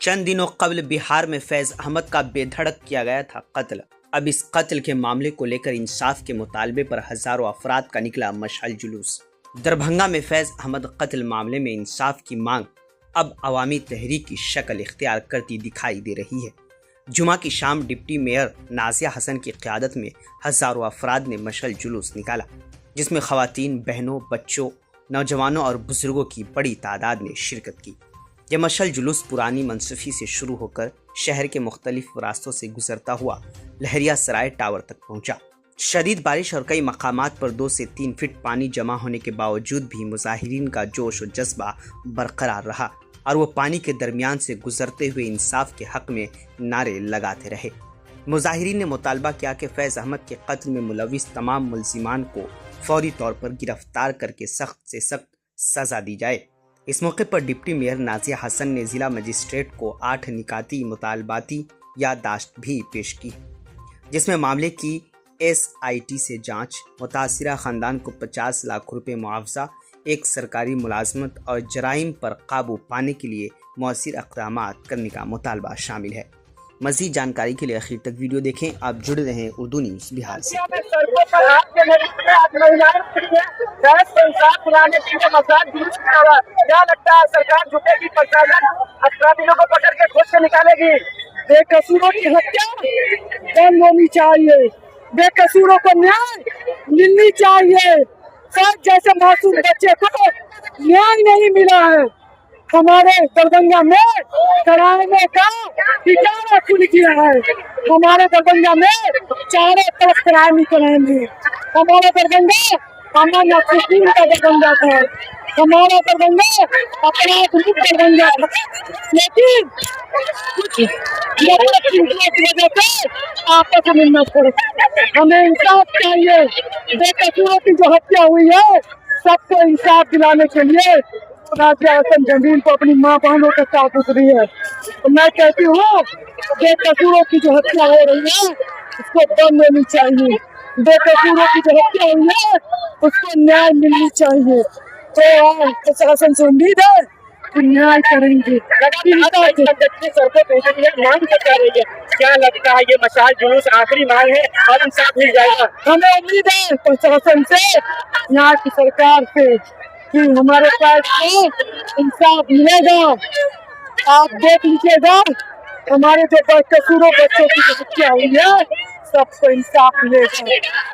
चंद दिनों कबल बिहार में फैज अहमद का बेधड़क किया गया था कत्ल। अब इस कत्ल के मामले को लेकर इंसाफ के मुतालबे पर हजारों अफराद का निकला मशाल जुलूस। दरभंगा में फैज अहमद कत्ल मामले में इंसाफ की मांग अब अवामी तहरीक की शक्ल इख्तियार करती दिखाई दे रही है। जुमा की शाम डिप्टी मेयर नाजिया हसन की क़यादत में हजारों अफराद ने मशाल जुलूस निकाला, जिसमें खवातीन, बहनों, बच्चों, नौजवानों और बुजुर्गों की बड़ी तादाद ने शिरकत की। यह मशाल जुलूस पुरानी मनसफी से शुरू होकर शहर के मुख्तलिफ रास्तों से गुजरता हुआ लहरिया सराय टावर तक पहुंचा। शदीद बारिश और कई मकामात पर 2 से 3 फीट पानी जमा होने के बावजूद भी मुजाहिरीन का जोश और जज्बा बरकरार रहा और वो पानी के दरमियान से गुजरते हुए इंसाफ के हक में नारे लगाते रहे। मुजाहिरीन ने मुतालबा किया कि फैज अहमद के कत्ल में मुलविस तमाम मुल्जिमान को फौरी तौर पर गिरफ्तार करके सख्त से सख्त सजा दी जाए। इस मौके पर डिप्टी मेयर नाजिया हसन ने जिला मजिस्ट्रेट को 8 निकाती मुतालबाती याददाश्त भी पेश की, जिसमें मामले की SIT से जांच, मुतासिरा खानदान को 50 लाख रुपए मुआवजा, एक सरकारी मुलाजमत और जराइम पर काबू पाने के लिए मौसर इक़दामात करने का मुतालबा शामिल है। मज़ीद जानकारी के लिए आखिर तक वीडियो देखें। आप जुड़े रहें उर्दू न्यूज़ बिहार से। क्या लगता है सरकार झुकेगी, प्रशासन अपराधियों को पकड़ के खुद से निकालेगी? बेकसूरों की हत्या बंद होनी चाहिए, बेकसूरों को न्याय मिलनी चाहिए। सब जैसे मासूम बच्चे को न्याय नहीं मिला है। हमारे दरभंगा में कराने का ठिकाना खुल गया है। हमारे दरभंगा में चारों तरफ क्राइम कराएंगे। हमारे दरभंगा अमन सुकून का दरभंगा था, हमारा दरभंगा अपराध मुक्त दरभंगा, लेकिन कुछ की वजह से आपस में मिलना पड़े। हमें इंसाफ चाहिए। बेकसूरों की जो हत्या हुई है, सबको इंसाफ दिलाने के लिए नाजिया हसन जमीन को अपनी माँ बहनों के साथ उतरी है। तो मैं कहती हूँ बेकसूरों की जो हत्या हो रही है उसको बंद होनी चाहिए। बेकसूरों की जो हत्या हुई है उसको न्याय मिलनी चाहिए। तो प्रशासन से उम्मीद है कि न्याय करेंगे। मांग करता रही है, क्या लगता है ये मशाल जुलूस आखिरी मांग है और इंसाफ मिल जाएगा? हमें उम्मीद है प्रशासन से, यहाँ की सरकार से कि हमारे पास इंसाफ मिलेगा। आप देख लीजिएगा, हमारे जो बेकसूरों बच्चों की जो हत्या हुई है सबको इंसाफ मिलेगा।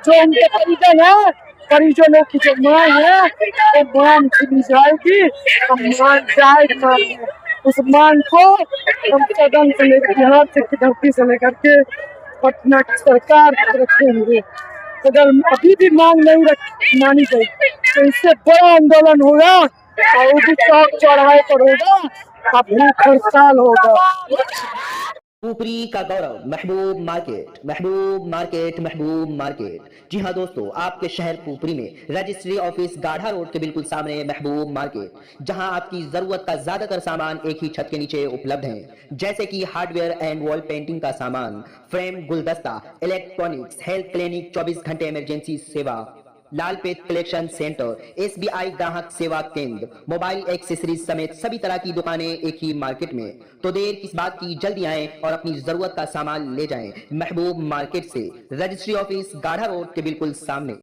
जो उनके परिजन है, परिजनों की जो मांग है वो मांग सुनी जाएगी। हम मांग जाएगी, उस मांग को हम सदन से लेकर बिहार से धरती से लेकर के पटना की सरकार रखेंगे। अगर अभी भी मांग नहीं मानी गई तो इससे बड़ा आंदोलन होगा और वो भी चौक चौराहे पर होगा, भूख हड़ताल होगा। पुपरी का गौरव महबूब मार्केट, महबूब मार्केट, महबूब मार्केट। जी हाँ दोस्तों, आपके शहर पुपरी में रजिस्ट्री ऑफिस गाढ़ा रोड के बिल्कुल सामने महबूब मार्केट, जहां आपकी जरूरत का ज्यादातर सामान एक ही छत के नीचे उपलब्ध है, जैसे कि हार्डवेयर एंड वॉल पेंटिंग का सामान, फ्रेम, गुलदस्ता, इलेक्ट्रॉनिक्स, हेल्थ क्लिनिक, 24 घंटे इमरजेंसी सेवा, लालपेट कलेक्शन सेंटर, SBI ग्राहक सेवा केंद्र, मोबाइल एक्सेसरीज समेत सभी तरह की दुकानें एक ही मार्केट में। तो देर किस बात की, जल्दी आएं और अपनी जरूरत का सामान ले जाएं महबूब मार्केट से, रजिस्ट्री ऑफिस गाढ़ा रोड के बिल्कुल सामने।